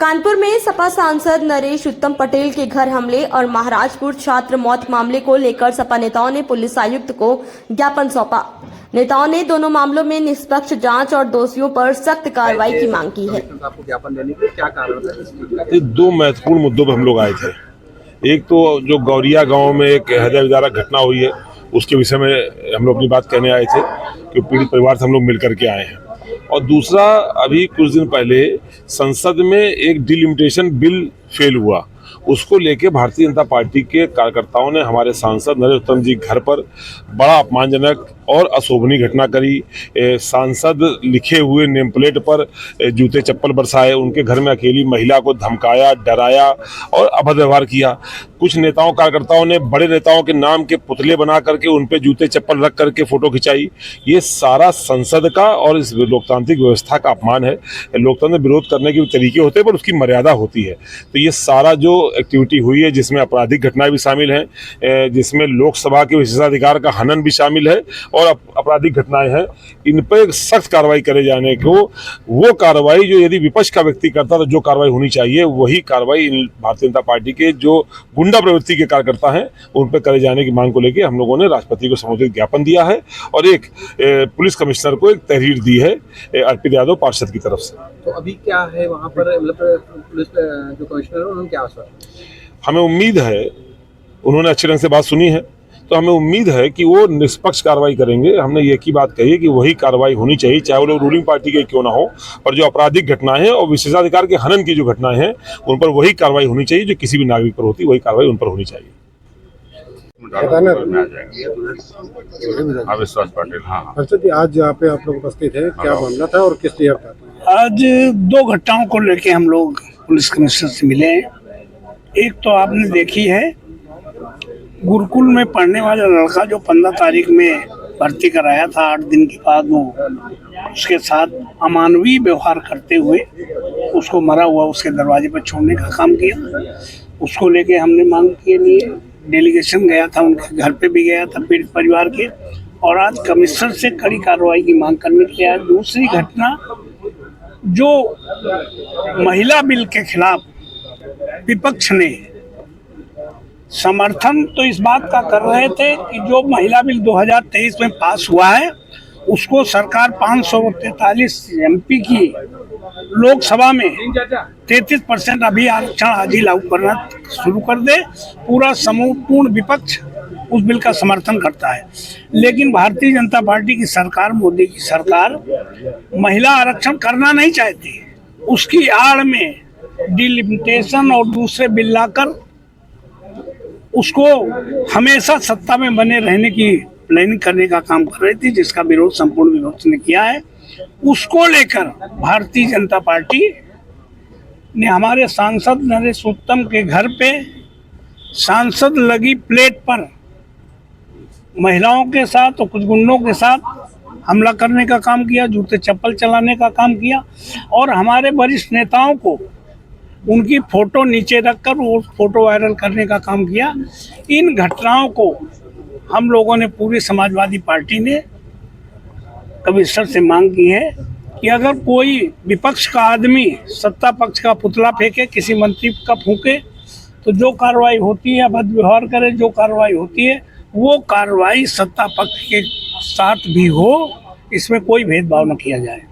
कानपुर में सपा सांसद नरेश उत्तम पटेल के घर हमले और महाराजपुर छात्र मौत मामले को लेकर सपा नेताओं ने पुलिस आयुक्त को ज्ञापन सौंपा। नेताओं ने दोनों मामलों में निष्पक्ष जांच और दोषियों पर सख्त कार्रवाई की मांग की है। आपको ज्ञापन देने के क्या कारण था? दो महत्वपूर्ण मुद्दों पर हम लोग आए थे। एक तो जो गौरिया गांव में एक हृदय विदारक घटना हुई है, उसके विषय में हम लोग अपनी बात कहने आए थे कि पीड़ित परिवार से हम लोग मिलकर के आए हैं। और दूसरा, अभी कुछ दिन पहले संसद में एक डिलिमिटेशन बिल फेल हुआ, उसको लेके भारतीय जनता पार्टी के कार्यकर्ताओं ने हमारे सांसद नरेश उत्तम जी घर पर बड़ा अपमानजनक और अशोभनीय घटना करी। सांसद लिखे हुए नेम प्लेट पर जूते चप्पल बरसाए, उनके घर में अकेली महिला को धमकाया, डराया और अभद्र व्यवहार किया। कुछ नेताओं कार्यकर्ताओं ने बड़े नेताओं के नाम के पुतले बना करके उन पे जूते चप्पल रख करके फोटो खिंचाई। ये सारा संसद का और इस लोकतांत्रिक व्यवस्था का अपमान है। लोकतंत्र में विरोध करने के तरीके होते हैं पर उसकी मर्यादा होती है। तो ये सारा जो एक्टिविटी हुई है, जिसमें आपराधिक घटनाएं भी शामिल हैं, जिसमें लोकसभा के विशेषाधिकार का हनन भी शामिल है और आपराधिक घटनाएं हैं, इन पर सख्त कार्रवाई करे जाने को, वो कार्रवाई जो यदि विपक्ष का व्यक्ति करता तो जो कार्रवाई होनी चाहिए वही कार्रवाई भारतीय जनता पार्टी के जो गुंडा प्रवृत्ति के कार्यकर्ता हैं उन पर करे जाने की मांग को लेकर हम लोगों ने राष्ट्रपति को संबोधित ज्ञापन दिया है और एक पुलिस कमिश्नर को एक तहरीर दी है अर्पित यादव पार्षद की तरफ से। तो अभी क्या है वहाँ पर, मतलब पुलिस जो कमिश्नर है उन्होंने क्या आश्वासन? हमें उम्मीद है, उन्होंने अच्छे ढंग से बात सुनी है, तो हमें उम्मीद है कि वो निष्पक्ष कार्रवाई करेंगे। हमने एक ही बात कही है कि वही कार्रवाई होनी चाहिए, चाहे वो लोग रूलिंग पार्टी के क्यों ना हो, पर जो आपराधिक घटनाएं हैं और विशेषाधिकार के हनन की जो घटनाएं हैं उन पर वही कार्रवाई होनी चाहिए जो किसी भी नागरिक पर होती, वही कार्रवाई उन पर होनी चाहिए। विश्वास पाटिल। हाँ, आज यहाँ पे आप लोग उपस्थित है, क्या मामला था और किस लिए आप? आज दो घटनाओं को लेके हम लोग पुलिस कमिश्नर से मिले हैं। एक तो आपने देखी है, गुरुकुल में पढ़ने वाला लड़का जो 15 तारीख में भर्ती कराया था, 8 दिन के बाद वो उसके साथ अमानवीय व्यवहार करते हुए उसको मरा हुआ उसके दरवाजे पर छोड़ने का काम किया। उसको लेके हमने मांग के लिए डेलीगेशन गया था, उनके घर पे भी गया था पीड़ित परिवार के, और आज कमिश्नर से कड़ी कार्रवाई की मांग करने के लिए आया। दूसरी घटना, जो महिला बिल के खिलाफ विपक्ष ने समर्थन तो इस बात का कर रहे थे कि जो महिला बिल 2023 में पास हुआ है उसको सरकार 543 MP की लोकसभा में 33% अभी आरक्षण आज ही लागू करना शुरू कर दे। पूरा समूह पूर्ण विपक्ष उस बिल का समर्थन करता है, लेकिन भारतीय जनता पार्टी की सरकार, मोदी की सरकार महिला आरक्षण करना नहीं चाहती। उसकी आड़ में डिलिमिटेशन और दूसरे बिल लाकर उसको हमेशा सत्ता में बने रहने की प्लानिंग करने का काम कर रही थी, जिसका विरोध संपूर्ण विपक्ष ने किया है। उसको लेकर भारतीय जनता पार्टी ने हमारे सांसद नरेश उत्तम के घर पे सांसद लगी प्लेट पर महिलाओं के साथ और कुछ गुंडों के साथ हमला करने का काम किया, जूते चप्पल चलाने का काम किया और हमारे वरिष्ठ नेताओं को उनकी फोटो नीचे रखकर वो फोटो वायरल करने का काम किया। इन घटनाओं को हम लोगों ने, पूरी समाजवादी पार्टी ने कमिश्नर से मांग की है कि अगर कोई विपक्ष का आदमी सत्ता पक्ष का पुतला फेंके, किसी मंत्री का फूंके, तो जो कार्रवाई होती है, अभद्र व्यवहार करे, जो कार्रवाई होती है वो कार्रवाई सत्ता पक्ष के साथ भी हो, इसमें कोई भेदभाव न किया जाए।